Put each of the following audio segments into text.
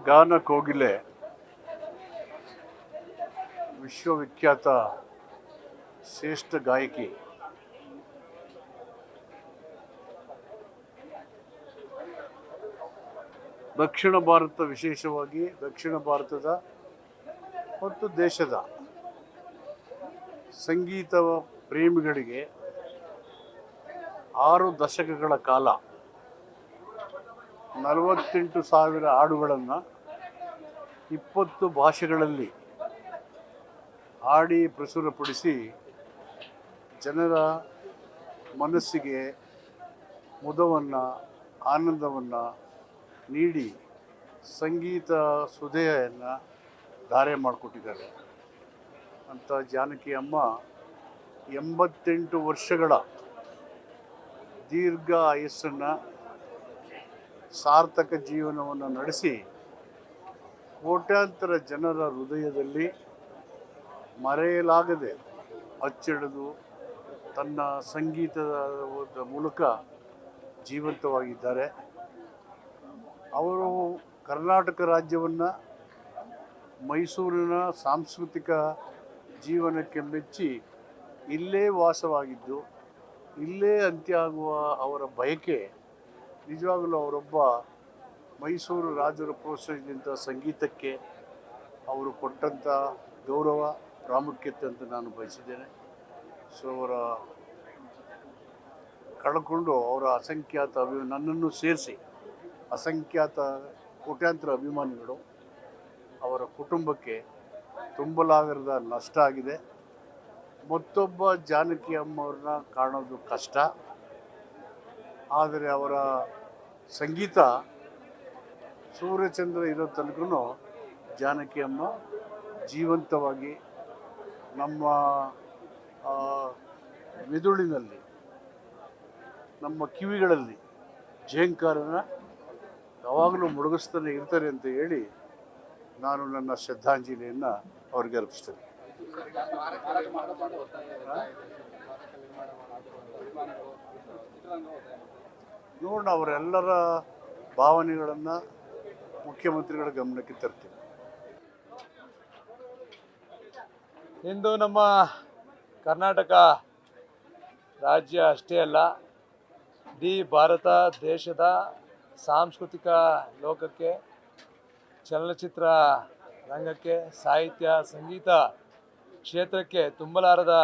ಗಾನ ಕೋಗಿಲೆ ವಿಶ್ವವಿಖ್ಯಾತ ಶ್ರೇಷ್ಠ ಗಾಯಕಿ. ದಕ್ಷಿಣ ಭಾರತ, ವಿಶೇಷವಾಗಿ ದಕ್ಷಿಣ ಭಾರತದ ಮತ್ತು ದೇಶದ ಸಂಗೀತ ಪ್ರೇಮಿಗಳಿಗೆ 6 ದಶಕಗಳ ಕಾಲ 48,000 ಹಾಡುಗಳನ್ನು 20 ಭಾಷೆಗಳಲ್ಲಿ ಹಾಡಿ ಪ್ರಚುರಪಡಿಸಿ ಜನರ ಮನಸ್ಸಿಗೆ ಮುದವನ್ನು, ಆನಂದವನ್ನು ನೀಡಿ ಸಂಗೀತ ಸುಧೆಯನ್ನು ಧಾರೆ ಮಾಡಿಕೊಟ್ಟಿದ್ದಾರೆ. ಅಂಥ ಜಾನಕಿ ಅಮ್ಮ 88 ವರ್ಷಗಳ ದೀರ್ಘ ಆಯಸ್ಸನ್ನು, ಸಾರ್ಥಕ ಜೀವನವನ್ನು ನಡೆಸಿ ಕೋಟ್ಯಾಂತರ ಜನರ ಹೃದಯದಲ್ಲಿ ಮರೆಯಲಾಗದೆ ಅಚ್ಚಿಡಿದು ತನ್ನ ಸಂಗೀತದ ಮೂಲಕ ಜೀವಂತವಾಗಿದ್ದಾರೆ. ಅವರು ಕರ್ನಾಟಕ ರಾಜ್ಯವನ್ನು, ಮೈಸೂರಿನ ಸಾಂಸ್ಕೃತಿಕ ಜೀವನಕ್ಕೆ ಮೆಚ್ಚಿ ಇಲ್ಲೇ ವಾಸವಾಗಿದ್ದು ಇಲ್ಲೇ ಅಂತ್ಯ ಆಗುವ ಅವರ ಬಯಕೆ ನಿಜವಾಗಲೂ ಅವರೊಬ್ಬ ಮೈಸೂರು ರಾಜರು ಪ್ರೋತ್ಸಾಹಿಸಿದಂಥ ಸಂಗೀತಕ್ಕೆ ಅವರು ಕೊಟ್ಟಂಥ ಗೌರವ, ಪ್ರಾಮುಖ್ಯತೆ ಅಂತ ನಾನು ಬಯಸಿದ್ದೇನೆ. ಸೊ ಅವರ ಕಳ್ಕೊಂಡು ಅವರ ಅಸಂಖ್ಯಾತ ನನ್ನನ್ನು ಸೇರಿಸಿ ಅಸಂಖ್ಯಾತ ಕೋಟ್ಯಾಂತರ ಅಭಿಮಾನಿಗಳು, ಅವರ ಕುಟುಂಬಕ್ಕೆ ತುಂಬಲಾಗದ ನಷ್ಟ ಆಗಿದೆ. ಮತ್ತೊಬ್ಬ ಜಾನಕಿ ಅಮ್ಮವ್ರನ್ನ ಕಾಣೋದು ಕಷ್ಟ. ಆದರೆ ಅವರ ಸಂಗೀತ ಸೂರ್ಯಚಂದ್ರ ಇರೋ ತನಕ ಜಾನಕಿ ಅಮ್ಮ ಜೀವಂತವಾಗಿ ನಮ್ಮ ಮೆದುಳಿನಲ್ಲಿ, ನಮ್ಮ ಕಿವಿಗಳಲ್ಲಿ ಝೇಂಕಾರನ ಯಾವಾಗಲೂ ಮುಳುಗಿಸ್ತಾನೆ ಇರ್ತಾರೆ ಅಂತ ಹೇಳಿ ನಾನು ನನ್ನ ಶ್ರದ್ಧಾಂಜಲಿಯನ್ನು ಅವ್ರಿಗೆ ಅರ್ಪಿಸ್ತೇನೆ. ನೋಡೋಣ, ಅವರೆಲ್ಲರ ಭಾವನೆಗಳನ್ನು ಮುಖ್ಯಮಂತ್ರಿಗಳ ಗಮನಕ್ಕೆ ತರ್ತೀನಿ. ಇಂದು ನಮ್ಮ ಕರ್ನಾಟಕ ರಾಜ್ಯ ಅಷ್ಟೇ ಅಲ್ಲ, ಇಡೀ ಭಾರತ ದೇಶದ ಸಾಂಸ್ಕೃತಿಕ ಲೋಕಕ್ಕೆ, ಚಲನಚಿತ್ರ ರಂಗಕ್ಕೆ, ಸಾಹಿತ್ಯ ಸಂಗೀತ ಕ್ಷೇತ್ರಕ್ಕೆ ತುಂಬಲಾರದ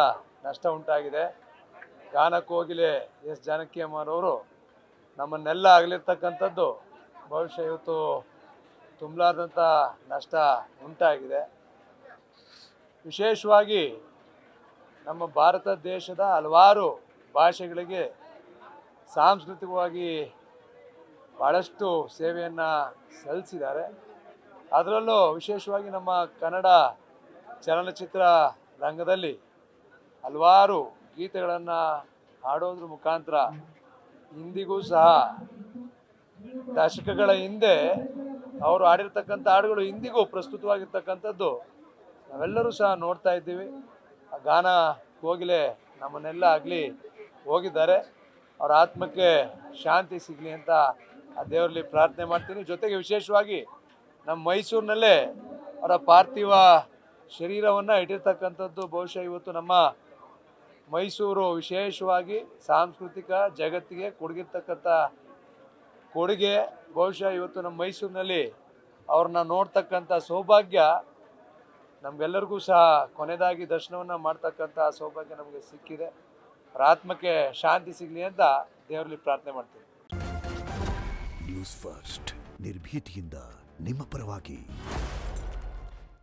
ನಷ್ಟ ಉಂಟಾಗಿದೆ. ಗಾನ ಕೋಗಿಲೆ ಎಸ್ ಜಾನಕಿ ಅಮ್ಮನವರು ನಮ್ಮನ್ನೆಲ್ಲ ಆಗಲಿರ್ತಕ್ಕಂಥದ್ದು ಬಹುಶಃ ಇವತ್ತು ತುಂಬಲಾರದಂಥ ನಷ್ಟ ಉಂಟಾಗಿದೆ. ವಿಶೇಷವಾಗಿ ನಮ್ಮ ಭಾರತ ದೇಶದ ಹಲವಾರು ಭಾಷೆಗಳಿಗೆ ಸಾಂಸ್ಕೃತಿಕವಾಗಿ ಭಾಳಷ್ಟು ಸೇವೆಯನ್ನು ಸಲ್ಲಿಸಿದ್ದಾರೆ. ಅದರಲ್ಲೂ ವಿಶೇಷವಾಗಿ ನಮ್ಮ ಕನ್ನಡ ಚಲನಚಿತ್ರ ರಂಗದಲ್ಲಿ ಹಲವಾರು ಗೀತೆಗಳನ್ನು ಹಾಡೋದ್ರ ಮುಖಾಂತರ ಇಂದಿಗೂ ಸಹ ದಶಕಗಳ ಹಿಂದೆ ಅವರು ಹಾಡಿರ್ತಕ್ಕಂಥ ಹಾಡುಗಳು ಇಂದಿಗೂ ಪ್ರಸ್ತುತವಾಗಿರ್ತಕ್ಕಂಥದ್ದು ನಾವೆಲ್ಲರೂ ಸಹ ನೋಡ್ತಾ ಇದ್ದೀವಿ. ಆ ಗಾನ ಕೋಗಿಲೆ ನಮ್ಮನ್ನೆಲ್ಲ ಆಗಲಿ ಹೋಗಿದ್ದಾರೆ. ಅವರ ಆತ್ಮಕ್ಕೆ ಶಾಂತಿ ಸಿಗಲಿ ಅಂತ ಆ ದೇವರಲ್ಲಿ ಪ್ರಾರ್ಥನೆ ಮಾಡ್ತೀನಿ. ಜೊತೆಗೆ ವಿಶೇಷವಾಗಿ ನಮ್ಮ ಮೈಸೂರಿನಲ್ಲೇ ಅವರ ಪಾರ್ಥಿವ ಶರೀರವನ್ನು ಇಟ್ಟಿರ್ತಕ್ಕಂಥದ್ದು ಬಹುಶಃ ಇವತ್ತು ನಮ್ಮ ಮೈಸೂರು ವಿಶೇಷವಾಗಿ ಸಾಂಸ್ಕೃತಿಕ ಜಗತ್ತಿಗೆ ಕೊಡಗಿರ್ತಕ್ಕಂಥ ಕೊಡುಗೆ. ಬಹುಶಃ ಇವತ್ತು ನಮ್ಮ ಮೈಸೂರಿನಲ್ಲಿ ಅವ್ರನ್ನ ನೋಡ್ತಕ್ಕಂಥ ಸೌಭಾಗ್ಯ ನಮಗೆಲ್ಲರಿಗೂ ಸಹ ಕೊನೆಯದಾಗಿ ದರ್ಶನವನ್ನು ಮಾಡ್ತಕ್ಕಂಥ ಸೌಭಾಗ್ಯ ನಮಗೆ ಸಿಕ್ಕಿದೆ. ಅವರ ಆತ್ಮಕ್ಕೆ ಶಾಂತಿ ಸಿಗಲಿ ಅಂತ ದೇವರಲ್ಲಿ ಪ್ರಾರ್ಥನೆ ಮಾಡ್ತೀನಿ. ನ್ಯೂಸ್ ಫಸ್ಟ್, ನಿರ್ಭೀತಿಯಿಂದ ನಿಮ್ಮ ಪರವಾಗಿ.